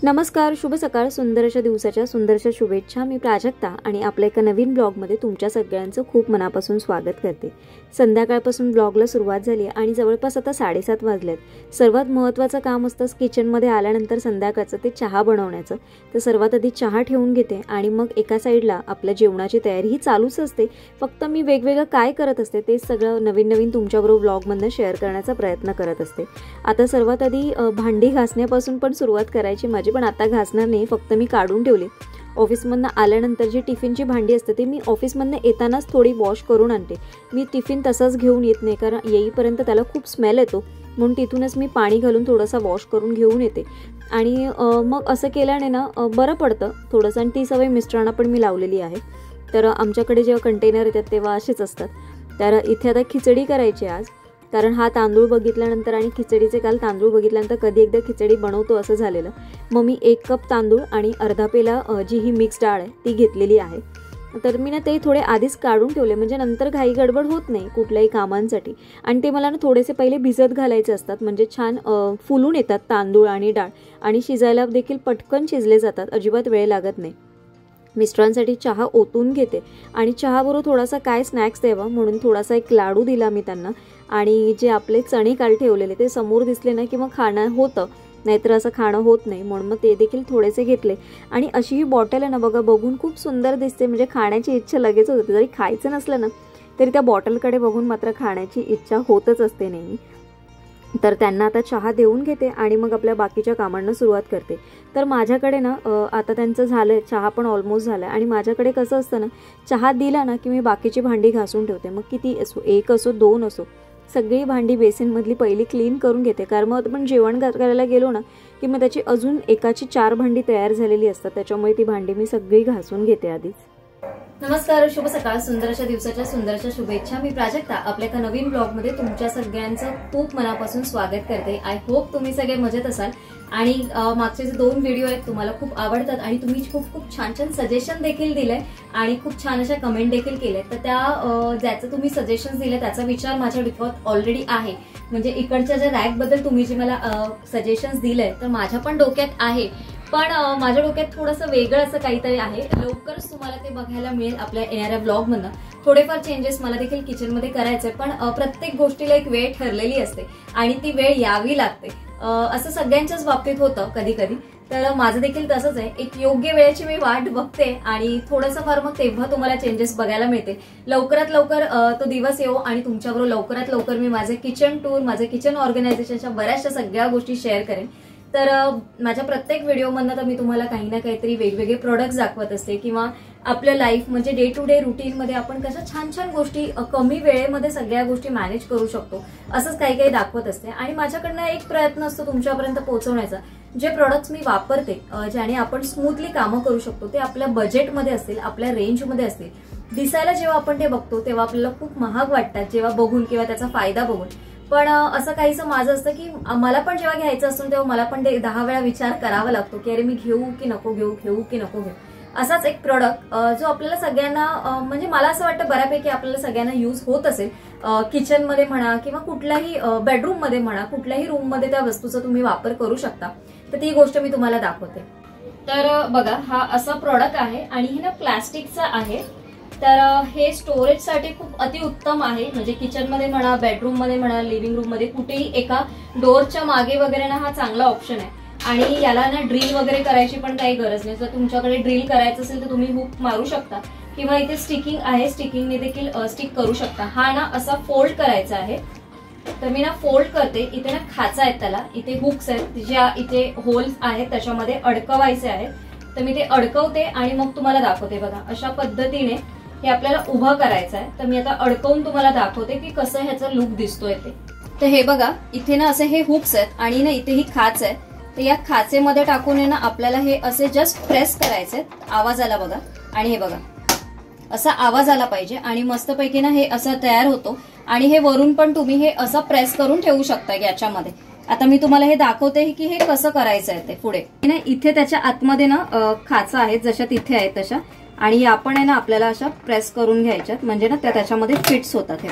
नमस्कार, शुभ सकाळ. सुंदरशा दिवसाच्या सुंदरशा शुभेच्छा. मी प्राजक्ता आणि आपल्या एका नवीन ब्लॉगमध्ये तुमच्या सगळ्यांचं खूप मनापासून स्वागत करते. संध्याकाळपासून ब्लॉगला सुरुवात झाली आणि जवळपास आता 7:30 वाजलेत. सर्वात महत्त्वाचं काम असतं किचनमध्ये आल्यानंतर संध्याकाळचं ते चहा बनवण्याचं. तर सर्वात आधी चहा ठेवून घेते आणि मग एका साईडला आपल्या जेवणाची तयारी ही चालूच असते. फक्त मी वेगवेगळं काय करत असते ते सगळं नवीन ब्लॉगबरोबर ब्लॉगमधनं शेअर करण्याचा प्रयत्न करत असते. आता सर्वात आधी भांडी घासण्यापासून पण सुरुवात करायची माझी, पण आता घासणार नाही. फक्त मी काढून ठेवली. ऑफिसमधनं आल्यानंतर जी टिफिनची भांडी असते ती मी ऑफिसमधनं येतानाच थोडी वॉश करून आणते. मी टिफिन तसाच घेऊन येत नाही, कारण येईपर्यंत त्याला खूप स्मेल येतो. म्हणून तिथूनच मी पाणी घालून थोडासा वॉश करून घेऊन येते आणि मग असं केल्याने ना बरं पडतं थोडंसं. आणि ती सवय मिस्टरांना पण मी लावलेली आहे. तर आमच्याकडे जेव्हा कंटेनर येतात तेव्हा असेच असतात. तर इथे आता खिचडी करायची आज, कारण हा तांदूळ बघितल्यानंतर आणि खिचडीचे काल तांदूळ बघितल्यानंतर कधी एकदा खिचडी बनवतो असं झालेलं. मग मी 1 कप तांदूळ आणि अर्धा पेला जी ही मिक्स डाळ आहे ती घेतलेली आहे. तर मी ना ते थोडे आधीच काढून ठेवले, म्हणजे नंतर घाई गडबड होत नाही कुठल्याही कामांसाठी. आणि ते मला ना थोडेसे पहिले भिजत घालायचे असतात, म्हणजे छान फुलून येतात तांदूळ आणि डाळ आणि शिजायला देखील पटकन शिजले जातात, अजिबात वेळ लागत नाही. मिस्टरांसाठी चहा ओतून घेते आणि चहाबरोबर थोडासा काय स्नॅक्स द्यावा म्हणून थोडासा एक लाडू दिला मी त्यांना. आणि जे आपले चणे काल ठेवलेले ते समोर दिसले ना की मग खाणं होतं, नाहीतर असं खाणं होत नाही, म्हणून मग ते देखील थोडेसे घेतले. आणि अशी ही बॉटल आहे ना बघा, बघून खूप सुंदर दिसते, म्हणजे खाण्याची इच्छा लगेच होते. जरी खायचं नसलं ना तरी त्या बॉटलकडे बघून मात्र खाण्याची इच्छा होतच असते नेहमी. तर त्यांना आता चहा देऊन घेते आणि मग आपल्या बाकीच्या कामांना सुरुवात करते. तर माझ्याकडे ना आता त्यांचं झालं, चहा पण ऑलमोस्ट झाला आहे. आणि माझ्याकडे कसं असतं ना, चहा दिला ना की मी बाकीची भांडी घासून ठेवते. मग किती असो, 1 असो 2 असो, सगळी भांडी बेसिनमधली पहिली क्लीन करून घेते. कारण मग आपण जेवण करायला गेलो ना की मग त्याची अजून एकाची 4 भांडी तयार झालेली असतात. त्याच्यामुळे ती भांडी मी सगळी घासून घेते आधीच. नमस्कार, शुभ सकाळ. सुंदरशा दिवसाच्या सुंदरशा शुभेच्छा. मी प्राजक्ता आपल्या एका नवीन ब्लॉगमध्ये तुमच्या सगळ्यांचं खूप मनापासून स्वागत करते. आय होप तुम्ही सगळे मजेत असाल आणि मागचे जे 2 व्हिडिओ आहेत तुम्हाला खूप आवडतात आणि तुम्ही खूप छान सजेशन देखील दिलंय आणि खूप छान अशा कमेंट देखील केल्या. तर त्या ज्याचं तुम्ही सजेशन दिले त्याचा विचार माझ्या डोक्यात ऑलरेडी आहे. म्हणजे इकडच्या ज्या रॅकबद्दल तुम्ही जे मला सजेशन्स दिलंय तर माझ्या पण डोक्यात आहे, पण माझ्या डोक्यात थोडंसं वेगळं असं काहीतरी आहे. लवकरच तुम्हाला ते बघायला मिळेल आपल्या येणाऱ्या ब्लॉगमधनं. थोडेफार चेंजेस मला देखील किचनमध्ये करायचे, पण प्रत्येक गोष्टीला एक वेळ ठरलेली असते आणि ती वेळ यावी लागते. असं सगळ्यांच्याच बाबतीत होतं कधी कधी. तर माझं देखील तसंच आहे. एक योग्य वेळेची मी वाट बघते आणि थोडंसं फार मग तेव्हा तुम्हाला चेंजेस बघायला मिळते. लवकरात लवकर तो दिवस येऊ आणि तुमच्याबरोबर लवकरात लवकर मी माझे किचन टूर, माझे किचन ऑर्गनायझेशनच्या बऱ्याचशा सगळ्या गोष्टी शेअर करेन. तर माझ्या प्रत्येक व्हिडिओमधनं तर मी तुम्हाला काही ना काहीतरी वेगवेगळे प्रोडक्ट्स दाखवत असते, किंवा आपल्या लाईफ म्हणजे डे टू डे रुटीनमध्ये आपण कशा छान गोष्टी कमी वेळेमध्ये सगळ्या गोष्टी मॅनेज करू शकतो असंच काही दाखवत असते. आणि माझ्याकडनं एक प्रयत्न असतो तुमच्यापर्यंत पोहोचवण्याचा. जे प्रोडक्ट्स मी वापरते ज्याने आपण स्मूथली कामं करू शकतो, ते आपल्या बजेटमध्ये असतील, आपल्या रेंजमध्ये असतील. दिसायला जेव्हा आपण ते बघतो तेव्हा आपल्याला खूप महाग वाटतात जेव्हा बघून किंवा त्याचा फायदा बघून. पण असं काहीसं माझं असतं की मला पण जेव्हा घ्यायचं असतं तेव्हा मला पण 10 वेळा विचार करावा लागतो की अरे मी घेऊ की नको घेऊ, घेऊ की नको घेऊ. असाच एक प्रोडक्ट जो आपल्याला सगळ्यांना म्हणजे मला असं वाटतं बऱ्यापैकी आपल्याला सगळ्यांना यूज होत असेल. किचनमध्ये म्हणा किंवा कुठल्याही बेडरूममध्ये म्हणा, कुठल्याही रूममध्ये त्या वस्तूचा तुम्ही वापर करू शकता. तर ती गोष्ट मी तुम्हाला दाखवते. तर बघा, हा असा प्रोडक्ट आहे आणि हे ना प्लास्टिकचा आहे. तर हे स्टोरेजसाठी खूप अतिउत्तम आहे. म्हणजे किचनमध्ये म्हणा, बेडरूममध्ये म्हणा, लिव्हिंग रूममध्ये, कुठेही एका डोअरच्या मागे वगैरे ना हा चांगला ऑप्शन आहे. आणि याला ना ड्रिल वगैरे करायची पण काही गरज नाही. जर तुमच्याकडे ड्रिल करायचं असेल तर तुम्ही हुक मारू शकता, किंवा इथे स्टिकिंग आहे, स्टिकिंगने देखील स्टिक करू शकता. हा ना असा फोल्ड करायचा आहे. तर मी ना फोल्ड करते. इथे ना खाचा आहेत, त्याला इथे हुक्स आहेत, ज्या इथे होल्स आहेत त्याच्यामध्ये अडकवायचे आहेत. तर मी ते अडकवते आणि मग तुम्हाला दाखवते. बघा, अशा पद्धतीने हे आपल्याला उभं करायचं आहे. तर मी आता अडकवून तुम्हाला दाखवते की कसं ह्याचा लुक दिसतोय ते. तर हे बघा, इथे ना असे हे हुक्स आहेत आणि ना इथे ही खाच आहे. तर या खाचेमध्ये टाकून ना आपल्याला हे असे जस्ट प्रेस करायचे. आवाज आला बघा, आणि हे बघा असा आवाज आला पाहिजे आणि मस्तपैकी ना हे असं तयार होतो. आणि हे वरून पण तुम्ही हे असं प्रेस करून ठेवू शकता याच्यामध्ये. आता मी तुम्हाला हे दाखवते की हे कसं करायचं आहे ते पुढे. इथे त्याच्या आतमध्ये ना खाचा आहेत, जशा तिथे आहेत तशा, आणि आपण आहे ना आपल्याला अशा प्रेस करून घ्यायच्यात, म्हणजे ना त्या त्याच्यामध्ये फिट्स होतात. हे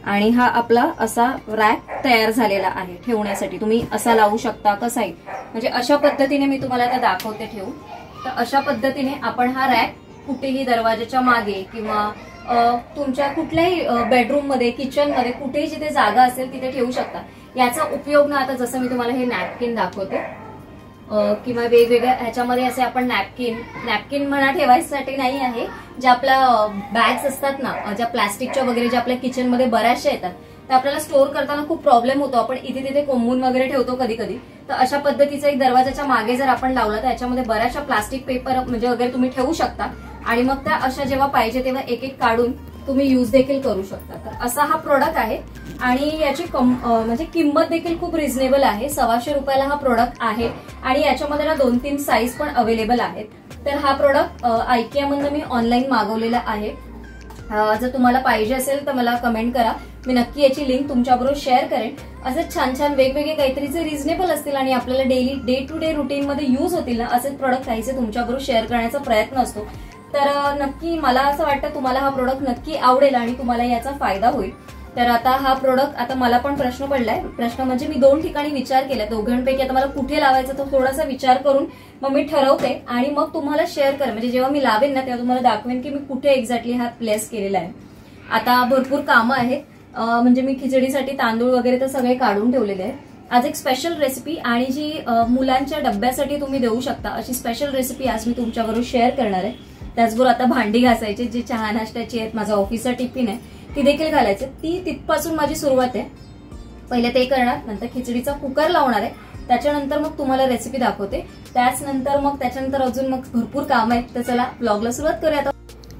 आणि हा आपला असा रॅक तयार झालेला आहे ठेवण्यासाठी. तुम्ही असा लावू शकता कसाही, म्हणजे अशा पद्धतीने मी तुम्हाला आता दाखवते ठेवून. तर अशा पद्धतीने आपण हा रॅक कुठेही दरवाजाच्या मागे किंवा तुमच्या कुठल्याही बेडरूम मध्ये, किचन मध्ये, कुठेही जिथे जागा असेल तिथे ठेवू शकता. याचा उपयोग ना, आता जसं मी तुम्हाला हे नॅपकिन दाखवते किंवा वेगवेगळ्या ह्याच्यामध्ये असे आपण नॅपकिन म्हणा ठेवायसाठी नाही आहे, ज्या आपल्या बॅग्स असतात ना, ज्या प्लास्टिकच्या वगैरे ज्या आपल्या किचनमध्ये बऱ्याचशा येतात, तर आपल्याला स्टोअर करताना खूप प्रॉब्लेम होतो. आपण इथे तिथे कोंबून वगैरे ठेवतो कधी कधी. तर अशा पद्धतीचा एक दरवाजाच्या मागे जर आपण लावला तर याच्यामध्ये बऱ्याचशा प्लास्टिक पेपर म्हणजे वगैरे तुम्ही ठेवू शकता आणि मग त्या अशा जेव्हा पाहिजे तेव्हा एक एक काढून तुम्ही यूज देखील करू शकता. तर असा हा प्रोडक्ट आहे आणि याची म्हणजे किंमत देखील खूप रिझनेबल आहे. 125 रुपयाला हा प्रोडक्ट आहे आणि याच्यामध्ये ना 2-3 साईज पण अवेलेबल आहेत. तर हा प्रोडक्ट IKEA मी ऑनलाईन मागवलेला आहे. जर तुम्हाला पाहिजे असेल तर मला कमेंट करा, मी नक्की याची लिंक तुमच्याबरोबर शेअर करेन. असे छान छान वेगवेगळे काहीतरी जे रिझनेबल असतील आणि आपल्याला daily day to day routine मध्ये यूज होतील ना, असे प्रोडक्ट काहीसे तुमच्याबरोबर शेअर करण्याचा प्रयत्न असतो. तर नक्की मला असं वाटतं तुम्हाला हा प्रोडक्ट नक्की आवडेल आणि तुम्हाला याचा फायदा होईल. तर आता हा प्रोडक्ट, आता मला पण प्रश्न पडलाय. प्रश्न म्हणजे मी 2 ठिकाणी विचार केला, दोघांपैकी आता मला कुठे लावायचा तो थोडासा विचार करून मग मी ठरवते आणि मग तुम्हाला शेअर कर, म्हणजे जेव्हा मी लावेन ना तेव्हा तुम्हाला दाखवेन की मी कुठे एक्झॅक्टली हा प्लेस केलेला आहे. आता भरपूर कामं आहेत, म्हणजे मी खिचडीसाठी तांदूळ वगैरे तर सगळे काढून ठेवलेले आहे. आज एक स्पेशल रेसिपी आणि जी मुलांच्या डब्यासाठी तुम्ही देऊ शकता अशी स्पेशल रेसिपी आज मी तुमच्याबरोबर शेअर करणार आहे. त्याचबरोबर आता भांडी घासायची, जी चहा नाश्त्याची आहेत, माझा ऑफिसचा टिफिन आहे, ती देखील घालायची. ती तिथपासून माझी सुरुवात आहे. पहिले ते करणार, नंतर खिचडीचा कुकर लावणार आहे, त्याच्यानंतर मग तुम्हाला रेसिपी दाखवते. त्याच्यानंतर अजून मग भरपूर काम आहेत. तर चला ब्लॉगला सुरुवात करूया.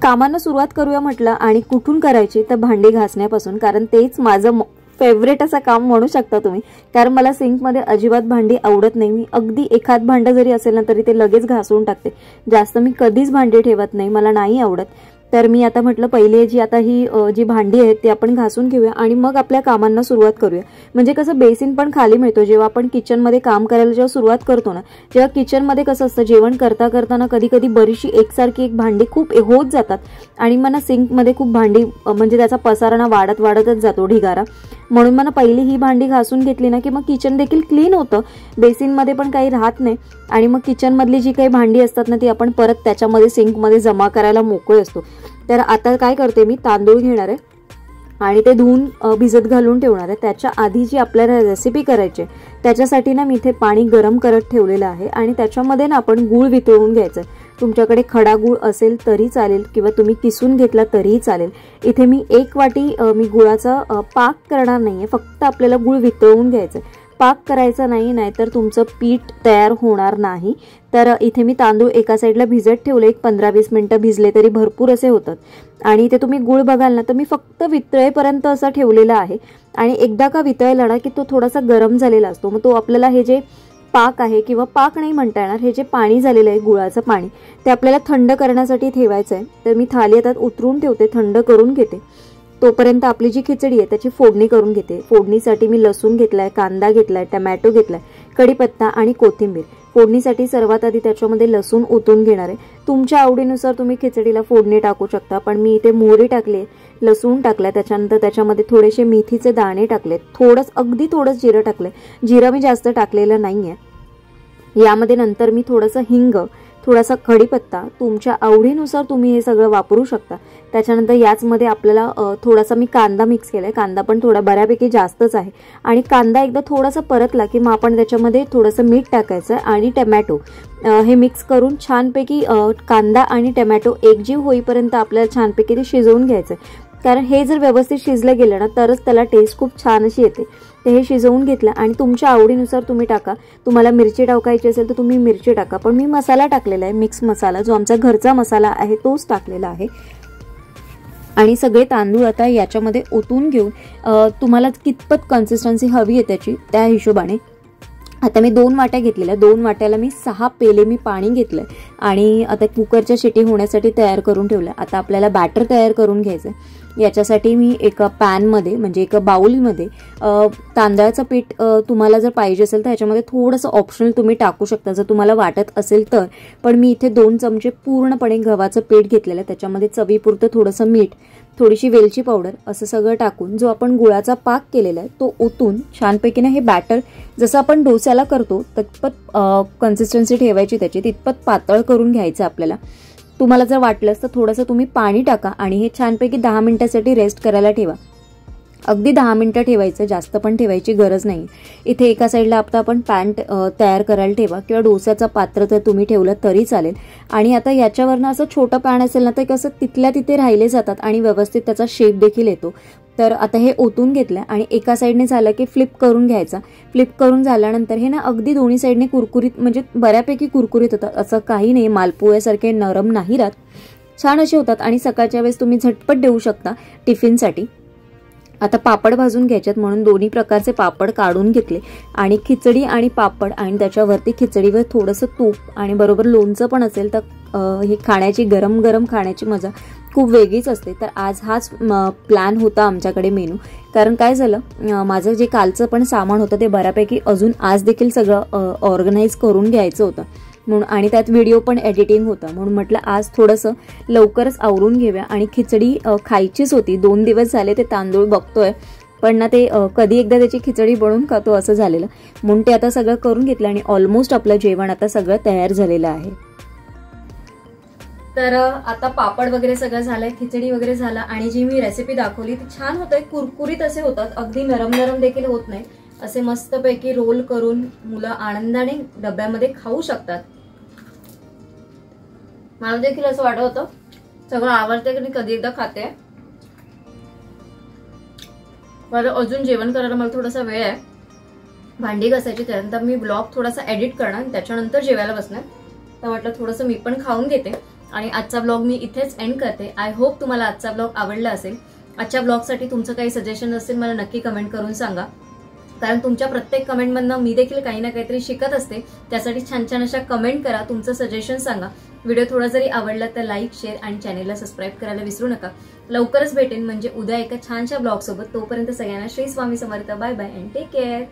कामांना सुरुवात करूया म्हटलं आणि कुठून करायची तर भांडी घासण्यापासून, कारण तेच माझं फेवरेट असं काम म्हणू शकता तुम्ही. कारण मला सिंकमध्ये अजिबात भांडी आवडत नाही. मी अगदी एखाद भांडं जरी असेल ना तरी ते लगेच घासून टाकते. जास्त मी कधीच भांडी ठेवत नाही, मला नाही आवडत. तर मी आता म्हटलं पहिले जी भांडी आहेत ती आपण घासून घेऊया आणि मग आपल्या कामांना सुरुवात करूया. म्हणजे कसं बेसिन पण खाली मिळतो. जेव्हा आपण किचनमध्ये काम करायला जेव्हा सुरुवात करतो ना, जेव्हा किचनमध्ये कसं असतं, जेवण करताना कधी कधी बरीचशी एकसारखी एक भांडी खूप होत जातात आणि मला सिंकमध्ये खूप भांडी म्हणजे त्याचा पसारणा वाढतच जातो, ढिगारा. म्हणून मला पहिली ही भांडी घासून घेतली ना की मग किचन देखील क्लीन होतं, बेसिनमध्ये पण काही राहत नाही आणि मग किचनमधली जी काही भांडी असतात ना ती आपण परत त्याच्यामध्ये सिंकमध्ये जमा करायला मोकळे असतो. तर आता काय करते, मी तांदूळ घेणार आहे आणि ते धुवून भिजत घालून ठेवणार आहे. त्याच्या आधी जी आपल्याला रेसिपी करायची त्याच्यासाठी ना मी इथे पाणी गरम करत ठेवलेलं आहे आणि त्याच्यामध्ये ना आपण गूळ वितळून घ्यायचं. तुमच्याकडे खडा गूळ असेल तरी चालेल किंवा तुम्ही किसून घेतला तरीही चालेल. इथे मी 1 वाटी मी गुळाचा पाक करणार नाहीये, फक्त आपल्याला गूळ वितळून घ्यायचं. पाक करायचा नाही तर तुमचं पीठ तयार होणार नाही. तर इथे मी तांदूळ एका साईडला भिजत ठेवले, एक 15-20 मिनिटं भिजले तरी भरपूर असे होतात. आणि इथे तुम्ही गूळ बघाल ना तर मी फक्त वितळेपर्यंत असा ठेवलेला आहे आणि एकदा का वितळला ना की तो थोडासा गरम झालेला असतो. मग तो आपल्याला हे जे पाक आहे किंवा पाक नाही म्हणता येणार, हे जे पाणी झालेलं आहे गुळाचं पाणी, ते आपल्याला थंड करण्यासाठी ठेवायचं आहे. तर मी थाली आता उतरून ठेवते, थंड करून घेते. तोपर्यंत आपली जी खिचडी आहे त्याची फोडणी करून घेते. फोडणीसाठी मी लसूण घेतलाय, कांदा घेतलाय, टमॅटो घेतलाय, कढीपत्ता आणि कोथिंबीर. फोडणीसाठी सर्वात आधी त्याच्यामध्ये लसूण ओतून घेणार आहे. तुमच्या आवडीनुसार तुम्ही खिचडीला फोडणी टाकू शकता, पण मी इथे मोहरी टाकली, लसूण टाकलाय, त्याच्यानंतर त्याच्यामध्ये थोडेसे मेथीचे दाणे टाकले, अगदी थोडंच जिरं टाकलंय. जिरं मी जास्त टाकलेलं नाहीये. यामध्ये नंतर मी थोडंसं हिंग, थोडासा कढीपत्ता, तुमच्या आवडीनुसार तुम्ही हे सगळं वापरू शकता. त्याच्यानंतर याचमध्ये आपल्याला थोडासा मी कांदा मिक्स केलाय. कांदा पण थोडा बऱ्यापैकी जास्तच आहे आणि कांदा एकदा थोडासा परतला की मग आपण त्याच्यामध्ये थोडंसं मीठ टाकायचं आणि टमॅटो हे मिक्स करून छानपैकी कांदा आणि टमॅटो एकजीव होईपर्यंत आपल्याला छानपैकी ते शिजवून घ्यायचं. कारण हे जर व्यवस्थित शिजलं गेलं ना तरच त्याला टेस्ट खूप छान अशी येते. ते हे शिजवून घेतलं आणि तुमच्या आवडीनुसार तुम्ही टाका. तुम्हाला मिरची टाकायची असेल तर तुम्ही मिरची टाका, पण मी मसाला टाकलेला आहे, मिक्स मसाला, जो आमचा घरचा मसाला आहे तोच टाकलेला आहे. आणि सगळे तांदूळ आता याच्यामध्ये ओतून घेऊन तुम्हाला कितपत कन्सिस्टन्सी हवी आहे त्याची त्या हिशोबाने आता मी 2 वाट्या घेतलेल्या. 2 वाट्याला मी 6 पेले मी पाणी घेतलंय आणि आता कुकरच्या शिटी होण्यासाठी तयार करून ठेवलं. आता आपल्याला बॅटर तयार करून घ्यायचं. याच्यासाठी मी एका पॅनमध्ये म्हणजे एका बाउलमध्ये तांदळाचं पीठ तुम्हाला जर पाहिजे असेल तर याच्यामध्ये थोडंसं ऑप्शनल तुम्ही टाकू शकता जर तुम्हाला वाटत असेल तर. पण मी इथे 2 चमचे पूर्णपणे गव्हाचं पीठ घेतलेलं आहे. त्याच्यामध्ये चवीपुरतं थोडंसं मीठ, थोडीशी वेलची पावडर असं सगळं टाकून जो आपण गुळाचा पाक केलेला आहे तो ओतून छानपैकी ना हे बॅटर जसं आपण डोस्याला करतो तितपत कन्सिस्टन्सी ठेवायची त्याची, तितपत पातळ करून घ्यायचं आपल्याला. तुम्हाला जर वाटलंच तर थोडंसं तुम्ही पाणी टाका आणि हे छानपैकी 10 मिनिटासाठी रेस्ट करायला ठेवा. अगदी 10 मिनिटं ठेवायचं, जास्त पण ठेवायची गरज नाही. इथे एका साईडला आपण पॅन तयार करायला ठेवा किंवा डोस्याचं पात्र तर तुम्ही ठेवलं तरी चालेल. आणि आता याच्यावरनं असं छोटं पॅन असेल ना तर कसं तिथल्या तिथे राहिले जातात आणि व्यवस्थित त्याचा शेप देखील येतो. तर आता हे ओतून घेतलं आणि एका साईडने झालं की फ्लिप करून घ्यायचा. फ्लिप करून झाल्यानंतर हे ना अगदी दोन्ही साईडने कुरकुरीत म्हणजे बऱ्यापैकी कुरकुरीत होतात, असं काही नाही, मालपोह्यासारखे नरम नाही राहत, छान असे होतात आणि सकाळच्या वेळेस तुम्ही झटपट देऊ शकता टिफिनसाठी. आता पापड भाजून घ्यायच्यात म्हणून दोन्ही प्रकारचे पापड काढून घेतले आणि खिचडी आणि पापड आणि त्याच्यावरती खिचडीवर थोडंसं तूप आणि बरोबर लोणचं पण असेल तर हे खाण्याची गरम गरम खाण्याची मजा खूप वेगळीच असते. तर आज हाच प्लॅन होता आमच्याकडे मेनू. कारण काय झालं, माझं जे कालचं पण सामान होतं ते बऱ्यापैकी अजून आज देखील सगळं ऑर्गनाईज करून घ्यायचं होतं म्हणून, आणि त्यात व्हिडिओ पण एडिटिंग होतं म्हणून म्हटलं आज थोडंसं लवकरच आवरून घेऊया. आणि खिचडी खायचीच होती, 2 दिवस झाले ते तांदूळ बघतोय पण ना ते कधी एकदा त्याची खिचडी बनवून खातो असं झालेलं, म्हणून ते आता सगळं करून घेतलं आणि ऑलमोस्ट आपलं जेवण आता सगळं तयार झालेलं आहे. तर आता पापड वगैरे सगळं झालंय, खिचडी वगैरे झाला आणि जी मी रेसिपी दाखवली ती छान होतंय, कुरकुरीत असे होतात, अगदी नरम नरम देखील होत नाही. असे मस्तपैकी रोल करून मुलं आनंदाने डब्यामध्ये खाऊ शकतात. मला देखील असं वाटत होतं सगळं आवडते की कधी एकदा खाते. बरं, अजून जेवण करायला मला थोडासा वेळ आहे, भांडी घासायची, त्यानंतर मी ब्लॉग थोडासा एडिट करणार, त्याच्यानंतर जेवायला बसणार. तर म्हटलं थोडंसं मी पण खाऊन घेते आणि आजचा ब्लॉग मी इथेच एंड करते. आय होप तुम्हाला आजचा ब्लॉग आवडला असेल. आजच्या ब्लॉगसाठी तुमचं काही सजेशन असेल मला नक्की कमेंट करून सांगा, कारण तुमच्या प्रत्येक कमेंटमधनं मी देखील काही ना काहीतरी शिकत असते. त्यासाठी छान छान अशा कमेंट करा, तुमचं सजेशन सांगा. व्हिडिओ थोडा जरी आवडला तर लाईक, शेअर आणि चॅनेलला सबस्क्राईब करायला विसरू नका. लवकरच भेटेन म्हणजे उद्या एका छानशा ब्लॉग सोबत. तोपर्यंत सगळ्यांना Shri Swami Samarth. Bye bye and take care.